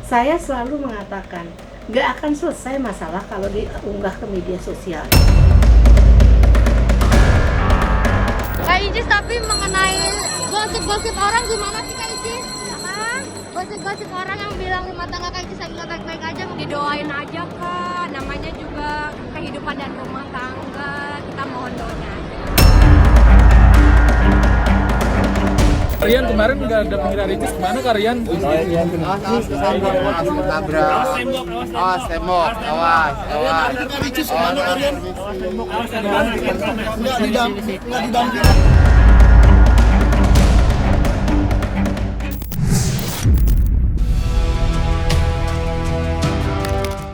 Saya selalu mengatakan, nggak akan selesai masalah kalau diunggah ke media sosial. Kak Icis, tapi mengenai gosip-gosip orang gimana sih Kak Icis? Apa? Gosip-gosip orang yang bilang rumah tangga Kak Icis lagi nggak baik-baik aja, didoain aja Kak. Namanya juga kehidupan dan rumah tangga, kita mohon doanya aja. Kalian kemarin nggak ada pengira Ricis, gimana kalian?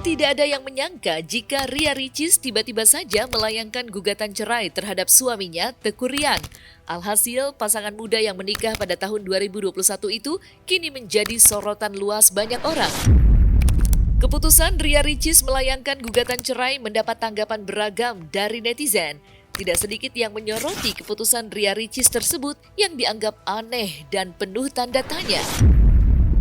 Tidak ada yang menyangka jika Ria Ricis tiba-tiba saja melayangkan gugatan cerai terhadap suaminya Teuku Ryan. Alhasil, pasangan muda yang menikah pada tahun 2021 itu kini menjadi sorotan luas banyak orang. Keputusan Ria Ricis melayangkan gugatan cerai mendapat tanggapan beragam dari netizen. Tidak sedikit yang menyoroti keputusan Ria Ricis tersebut yang dianggap aneh dan penuh tanda tanya.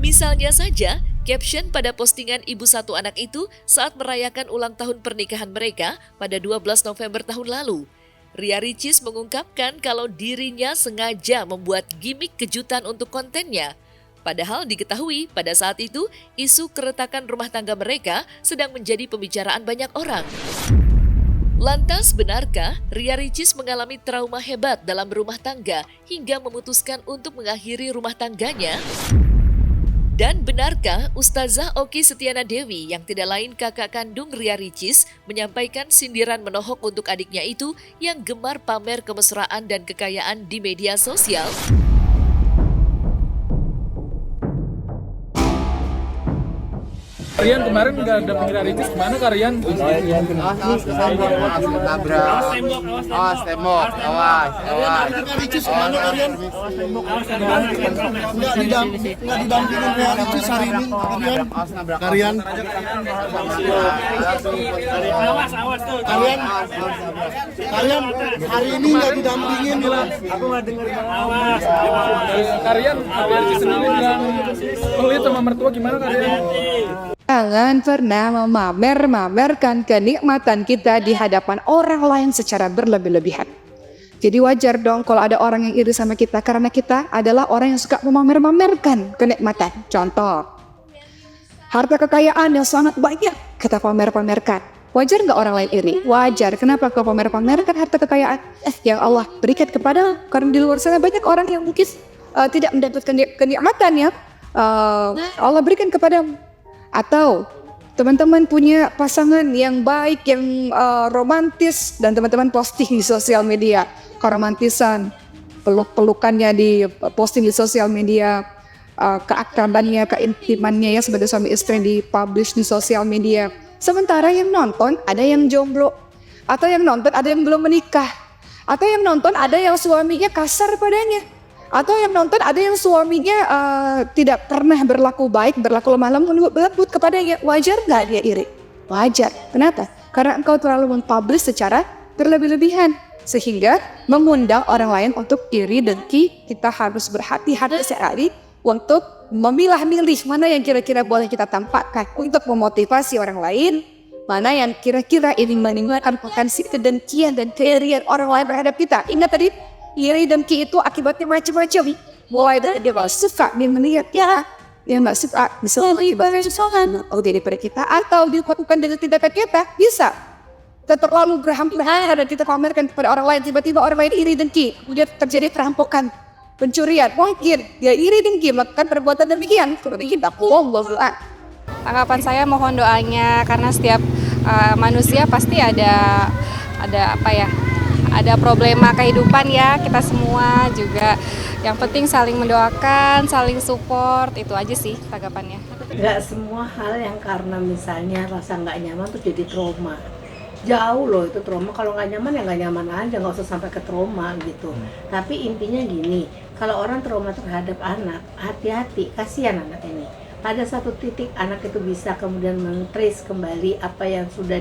Misalnya saja, caption pada postingan ibu satu anak itu saat merayakan ulang tahun pernikahan mereka pada 12 November tahun lalu. Ria Ricis mengungkapkan kalau dirinya sengaja membuat gimmick kejutan untuk kontennya. Padahal diketahui pada saat itu isu keretakan rumah tangga mereka sedang menjadi pembicaraan banyak orang. Lantas benarkah Ria Ricis mengalami trauma hebat dalam berumah tangga hingga memutuskan untuk mengakhiri rumah tangganya? Dan benarkah Ustazah Oki Setiana Dewi yang tidak lain kakak kandung Ria Ricis menyampaikan sindiran menohok untuk adiknya itu yang gemar pamer kemesraan dan kekayaan di media sosial? Kalian kemarin nggak ada pengira Ricis, gimana kalian? Nggak didampingin Ria Ricis hari ini kalian hari ini nggak didampingin aku nggak dengerin Kalian Ricis sendiri bilang pelit sama mertua, gimana kalian? Jangan pernah memamerkan kenikmatan kita di hadapan orang lain secara berlebih-lebihan. Jadi wajar dong kalau ada orang yang iri sama kita karena kita adalah orang yang suka memamerkan kenikmatan. Contoh, harta kekayaan yang sangat banyak kita pamerkan. Wajar nggak orang lain iri? Wajar. Kenapa kau pamerkan harta kekayaan yang Allah berikan kepada? Karena di luar sana banyak orang yang mungkin tidak mendapatkan kenikmatan ya Allah berikan kepadamu. Atau teman-teman punya pasangan yang baik, yang romantis, dan teman-teman posting di sosial media keromantisan, peluk-pelukannya di posting di sosial media, keakrabannya, keintimannya ya sebagai suami istri di-publish di sosial media. Sementara yang nonton ada yang jomblo, atau yang nonton ada yang belum menikah, atau yang nonton ada yang suaminya kasar padanya, atau yang nonton ada yang suaminya tidak pernah berlaku baik, berlaku lemah lembut kepadanya. Wajar nggak dia iri? Wajar. Kenapa? Karena engkau terlalu mempublish secara berlebih-lebihan sehingga mengundang orang lain untuk iri dengki. Kita harus berhati-hati sekali untuk memilah-milih mana yang kira-kira boleh kita tampakkan untuk memotivasi orang lain, mana yang kira-kira ini menimbulkan potensi kedengkian dan keirian orang lain terhadap kita. Ingat tadi, iri dengki itu akibatnya macam-macam. Mulai dari dia nggak suka, dia melihat ya, dia nggak suka, misalnya ibarat soal daripada kita, atau dilakukan dengan tindakan kita, bisa. Terlalu berhampir-hampir dan kita pamerkan kepada orang lain, tiba-tiba orang lain iri dengki, kemudian terjadi perampokan, pencurian, mungkin dia iri dengki melakukan perbuatan demikian, seperti kita, Allah. Tanggapan saya mohon doanya karena setiap manusia pasti ada apa ya? Ada problema kehidupan ya, kita semua juga. Yang penting saling mendoakan, saling support, itu aja sih tanggapannya. Nggak semua hal yang karena misalnya rasa nggak nyaman tuh jadi trauma. Jauh loh itu trauma, kalau nggak nyaman ya nggak nyaman aja, nggak usah sampai ke trauma gitu. Tapi intinya gini, kalau orang trauma terhadap anak, hati-hati, kasihan anak ini. Pada satu titik anak itu bisa kemudian men-trace kembali apa yang sudah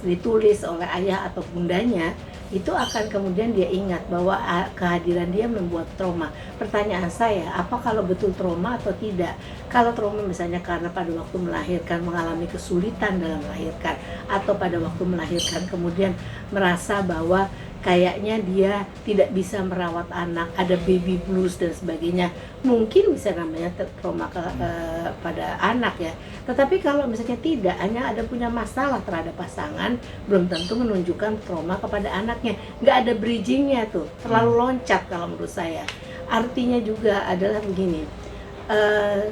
ditulis oleh ayah atau bundanya, itu akan kemudian dia ingat bahwa kehadiran dia membuat trauma. Pertanyaan saya, apa kalau betul trauma atau tidak? Kalau trauma misalnya karena pada waktu melahirkan mengalami kesulitan dalam melahirkan, atau pada waktu melahirkan kemudian merasa bahwa kayaknya dia tidak bisa merawat anak, ada baby blues dan sebagainya, mungkin bisa namanya trauma pada anak ya. Tetapi kalau misalnya tidak, hanya ada punya masalah terhadap pasangan, belum tentu menunjukkan trauma kepada anaknya. Nggak ada bridgingnya tuh, terlalu loncat kalau menurut saya. Artinya juga adalah begini,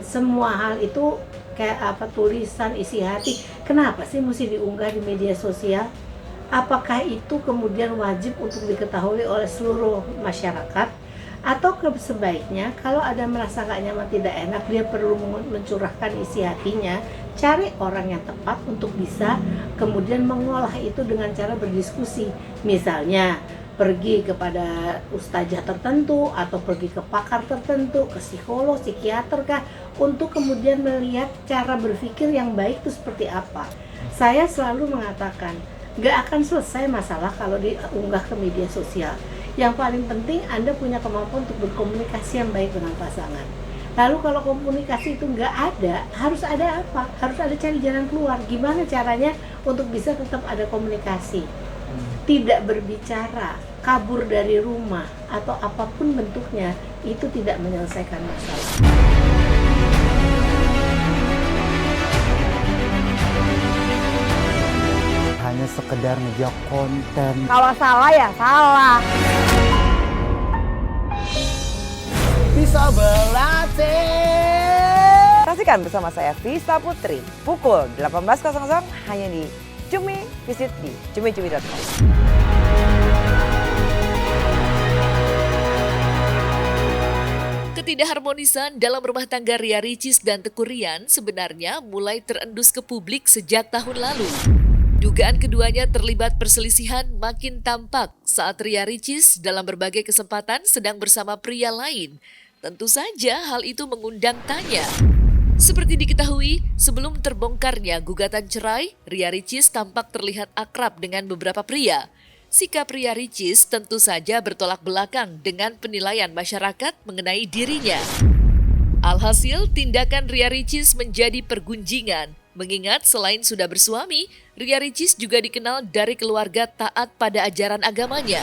semua hal itu kayak tulisan isi hati, kenapa sih mesti diunggah di media sosial? Apakah itu kemudian wajib untuk diketahui oleh seluruh masyarakat? Atau sebaiknya kalau ada merasa gak nyaman, tidak enak, dia perlu mencurahkan isi hatinya, cari orang yang tepat untuk bisa kemudian mengolah itu dengan cara berdiskusi. Misalnya pergi kepada ustazah tertentu atau pergi ke pakar tertentu, ke psikolog, psikiater kah, untuk kemudian melihat cara berpikir yang baik itu seperti apa. Saya selalu mengatakan, gak akan selesai masalah kalau diunggah ke media sosial. Yang paling penting Anda punya kemampuan untuk berkomunikasi yang baik dengan pasangan. Lalu kalau komunikasi itu nggak ada, harus ada apa? Harus ada cari jalan keluar. Gimana caranya untuk bisa tetap ada komunikasi? Tidak berbicara, kabur dari rumah, atau apapun bentuknya, itu tidak menyelesaikan masalah. Hanya sekedar ngejar konten. Kalau salah ya salah. Bisa berlatih. Saksikan bersama saya Vista Putri pukul 18.00 hanya di Cumi. Visit di cumi-cumi.com. Ketidakharmonisan dalam rumah tangga Ria Ricis dan Teuku Ryan sebenarnya mulai terendus ke publik sejak tahun lalu. Dugaan keduanya terlibat perselisihan makin tampak saat Ria Ricis dalam berbagai kesempatan sedang bersama pria lain. Tentu saja hal itu mengundang tanya. Seperti diketahui, sebelum terbongkarnya gugatan cerai, Ria Ricis tampak terlihat akrab dengan beberapa pria. Sikap Ria Ricis tentu saja bertolak belakang dengan penilaian masyarakat mengenai dirinya. Alhasil, tindakan Ria Ricis menjadi pergunjingan. Mengingat selain sudah bersuami, Ria Ricis juga dikenal dari keluarga taat pada ajaran agamanya.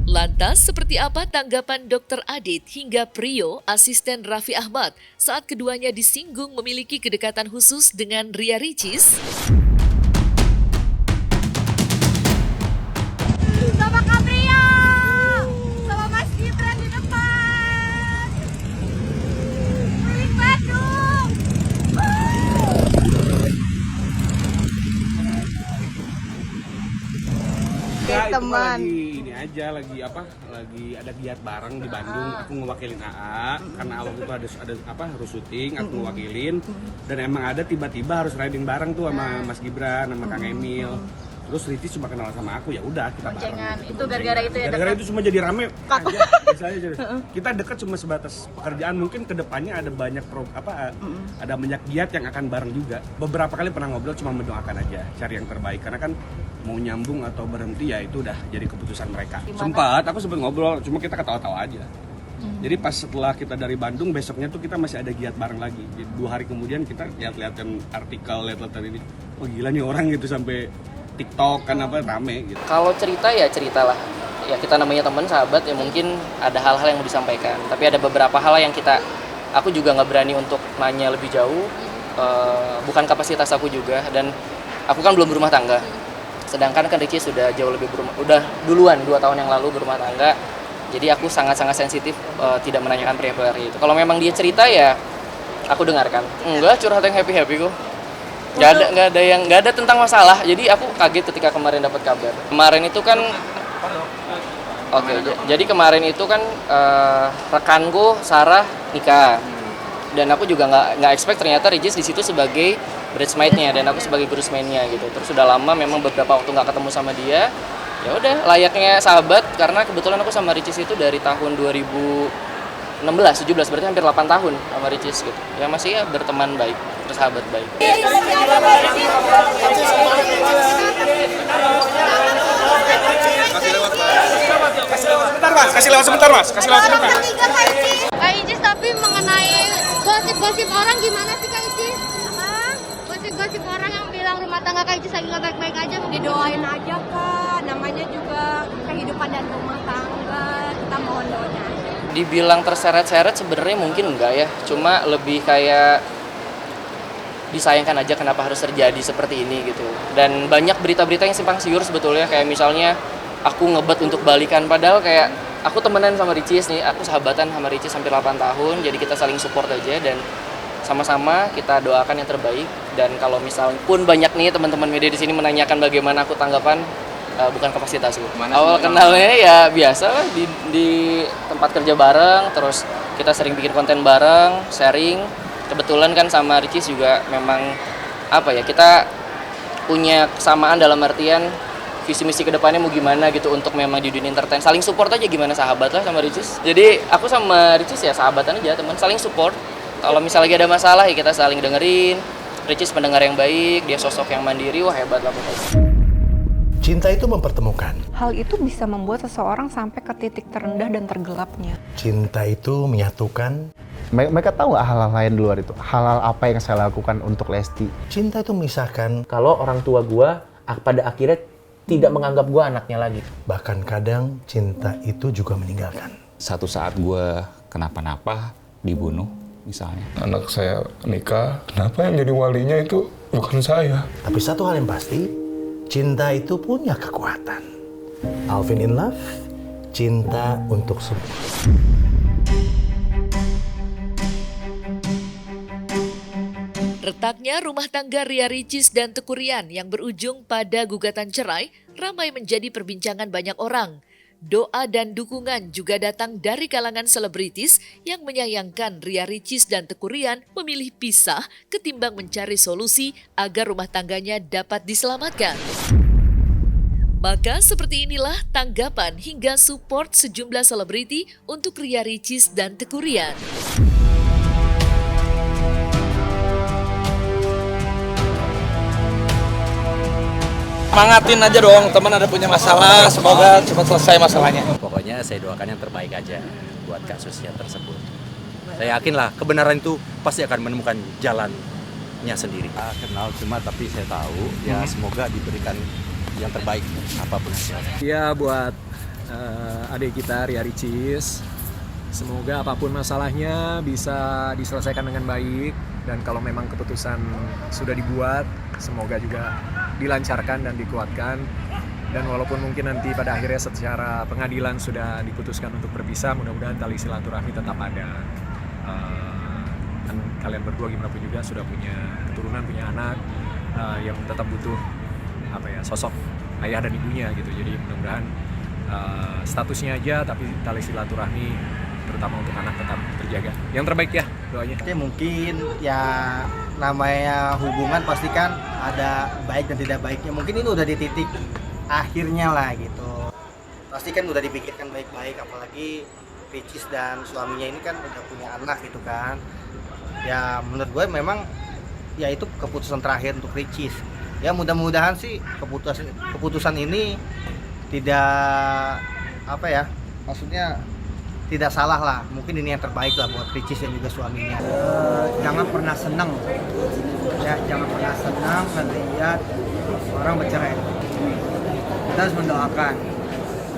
Lantas, seperti apa tanggapan Dr. Adit hingga Prio, asisten Raffi Ahmad, saat keduanya disinggung memiliki kedekatan khusus dengan Ria Ricis? Sama Kak Pria, sama Mas Gibran di depan. Keliling Bandung. Ya, itu mah lagi ini aja, lagi ada giat bareng di Bandung. Aku ngewakilin AA karena waktu itu harus syuting, aku ngewakilin, dan emang ada tiba-tiba harus riding bareng tuh sama Mas Gibran, sama Kang Emil. Terus Ricis cuma kenal sama aku, ya udah kita bareng. Itu gara-gara itu ya. Gara-gara itu cuma jadi rame aja. Biasanya jadi. Kita dekat cuma sebatas pekerjaan, mungkin kedepannya ada banyak ada banyak giat yang akan bareng juga. Beberapa kali pernah ngobrol, cuma mendoakan aja, cari yang terbaik, karena kan mau nyambung atau berhenti ya itu udah jadi keputusan mereka. Aku sempat ngobrol, cuma kita ketawa-tawa aja. Jadi pas setelah kita dari Bandung, besoknya tuh kita masih ada giat bareng lagi. Jadi 2 hari kemudian kita lihat-lihatan artikel, lihat-lihatan ini, oh gila nih orang gitu, sampai TikTok kan rame gitu. Kalau cerita ya ceritalah. Ya kita namanya teman, sahabat, ya mungkin ada hal-hal yang mau disampaikan. Tapi ada beberapa hal yang aku juga nggak berani untuk nanya lebih jauh. Bukan kapasitas aku juga, dan aku kan belum berumah tangga. Sedangkan kan Ricis sudah jauh lebih udah duluan 2 tahun yang lalu berumah tangga. Jadi aku sangat-sangat sensitif tidak menanyakan pria-pria itu. Kalau memang dia cerita ya aku dengarkan. Enggak, curhat yang happy-happy kok. Nggak ada tentang masalah. Jadi aku kaget ketika kemarin dapat kabar. Kemarin itu kan jadi kemarin itu kan rekanku Sarah nikah. Dan aku juga nggak expect ternyata Ricis di situ sebagai bridesmaid-nya dan aku sebagai groomsman-nya gitu. Terus sudah lama memang beberapa waktu nggak ketemu sama dia. Ya udah, layaknya sahabat, karena kebetulan aku sama Ricis itu dari tahun 2016, 17, berarti hampir 8 tahun sama Ricis gitu. Ya masih ya berteman baik. bersahabat baik. Kasih lewat sebentar mas. Kak Icis, tapi mengenai gosip-gosip orang gimana sih Kak Icis? Gosip-gosip orang yang bilang rumah tangga Kak Icis lagi nggak baik-baik aja, didoain aja Kak. Namanya juga kehidupan dan rumah tangga, kita mohon doanya aja. Dibilang terseret-seret sebenarnya mungkin enggak ya, cuma lebih kayak disayangkan aja kenapa harus terjadi seperti ini gitu. Dan banyak berita-berita yang simpang siur sebetulnya, kayak misalnya aku ngebet untuk balikan, padahal kayak aku temenan sama Ricis nih, aku sahabatan sama Ricis hampir 8 tahun, jadi kita saling support aja dan sama-sama kita doakan yang terbaik. Dan kalau misalnya pun banyak nih teman-teman media di sini menanyakan bagaimana aku tanggapan, bukan kapasitasku. Awal kenalnya ya biasa lah di tempat kerja bareng, terus kita sering bikin konten bareng, sharing. Kebetulan kan sama Ricis juga memang apa ya, kita punya kesamaan dalam artian visi misi kedepannya mau gimana gitu untuk memang di dunia entertain. Saling support aja, gimana sahabat lah sama Ricis. Jadi aku sama Ricis ya sahabatan aja, teman, saling support. Kalau misalnya lagi ada masalah ya kita saling dengerin. Ricis pendengar yang baik, dia sosok yang mandiri, wah hebat lah pokoknya. Cinta itu mempertemukan. Hal itu bisa membuat seseorang sampai ke titik terendah dan tergelapnya. Cinta itu menyatukan. Mereka tahu nggak hal-hal lain di luar itu? Hal-hal apa yang saya lakukan untuk Lesti? Cinta itu memisahkan. Kalau orang tua gua pada akhirnya tidak menganggap gua anaknya lagi. Bahkan kadang cinta itu juga meninggalkan. Satu saat gua kenapa-napa, dibunuh misalnya. Anak saya nikah, kenapa yang jadi walinya itu bukan saya? Tapi satu hal yang pasti, cinta itu punya kekuatan. Alvin in Love, cinta untuk semua. Retaknya rumah tangga Ria Ricis dan Teuku Ryan yang berujung pada gugatan cerai ramai menjadi perbincangan banyak orang. Doa dan dukungan juga datang dari kalangan selebritis yang menyayangkan Ria Ricis dan Teuku Ryan memilih pisah ketimbang mencari solusi agar rumah tangganya dapat diselamatkan. Maka seperti inilah tanggapan hingga support sejumlah selebriti untuk Ria Ricis dan Teuku Ryan. Semangatin aja dong, teman ada punya masalah, semoga cepat selesai masalahnya. Pokoknya saya doakan yang terbaik aja buat kasusnya tersebut. Saya yakin lah kebenaran itu pasti akan menemukan jalannya sendiri. Kenal cuma tapi saya tahu ya semoga diberikan yang terbaik apapun hasilnya. Ya buat adik kita Ria Ricis, semoga apapun masalahnya bisa diselesaikan dengan baik. Dan kalau memang keputusan sudah dibuat, semoga juga dilancarkan dan dikuatkan. Dan walaupun mungkin nanti pada akhirnya secara pengadilan sudah diputuskan untuk berpisah, mudah-mudahan tali silaturahmi tetap ada. Kan kalian berdua gimana pun juga sudah punya keturunan, punya anak yang tetap butuh sosok ayah dan ibunya gitu. Jadi mudah-mudahan statusnya aja, tapi tali silaturahmi terutama untuk anak tetap terjaga. Yang terbaik ya doanya. Oke, mungkin ya namanya hubungan pasti kan ada baik dan tidak baiknya. Mungkin ini udah di titik akhirnya lah gitu. Pasti kan udah dipikirkan baik-baik, apalagi Ricis dan suaminya ini kan udah punya anak gitu kan. Ya menurut gue memang ya itu keputusan terakhir untuk Ricis. Ya mudah-mudahan sih keputusan ini tidak maksudnya tidak salah lah, mungkin ini yang terbaik lah buat Ricis dan juga suaminya. Jangan pernah senang, ya jangan pernah senang melihat orang bercerai. Kita harus mendoakan.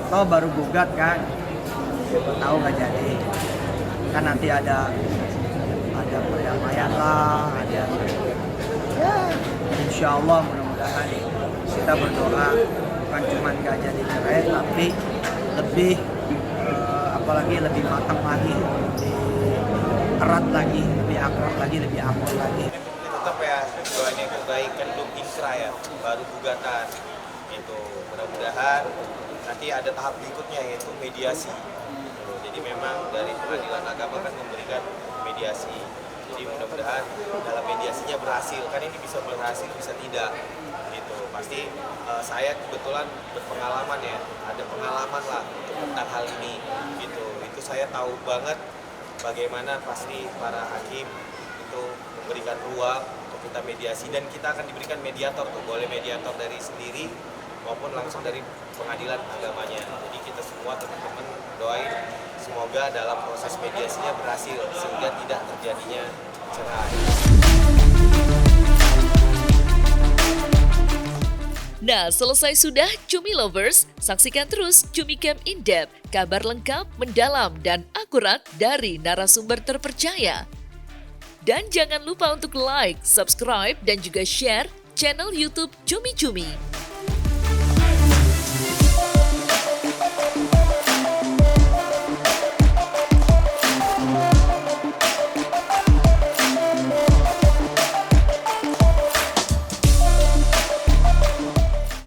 Toh baru gugat kan, tahu nggak jadi. Kan nanti ada perdamaian lah, ada ya insya Allah mudah-mudahan kita berdoa bukan cuma nggak jadi cerai, tapi lebih apalagi lebih matang lagi, lebih erat lagi, lebih akrab lagi, lebih akur lagi. Tetap ya doanya yang terbaik, kan belum inkrah ya, baru gugatan gitu. Mudah-mudahan nanti ada tahap berikutnya yaitu mediasi. Jadi memang dari pengadilan agama kan memberikan mediasi. Jadi mudah-mudahan dalam mediasinya berhasil. Kan ini bisa berhasil, bisa tidak. Gitu. Pasti saya kebetulan berpengalaman ya, ada pengalaman lah tentang hal ini gitu. Itu saya tahu banget bagaimana pasti para hakim itu memberikan ruang untuk kita mediasi, dan kita akan diberikan mediator tuh, boleh mediator dari sendiri maupun langsung dari pengadilan agamanya. Jadi kita semua teman-teman doain semoga dalam proses mediasinya berhasil sehingga tidak terjadinya cerai. Nah, selesai sudah Cumi Lovers, saksikan terus Cumi Camp In-Depth, kabar lengkap, mendalam, dan akurat dari narasumber terpercaya. Dan jangan lupa untuk like, subscribe, dan juga share channel YouTube Cumi Cumi.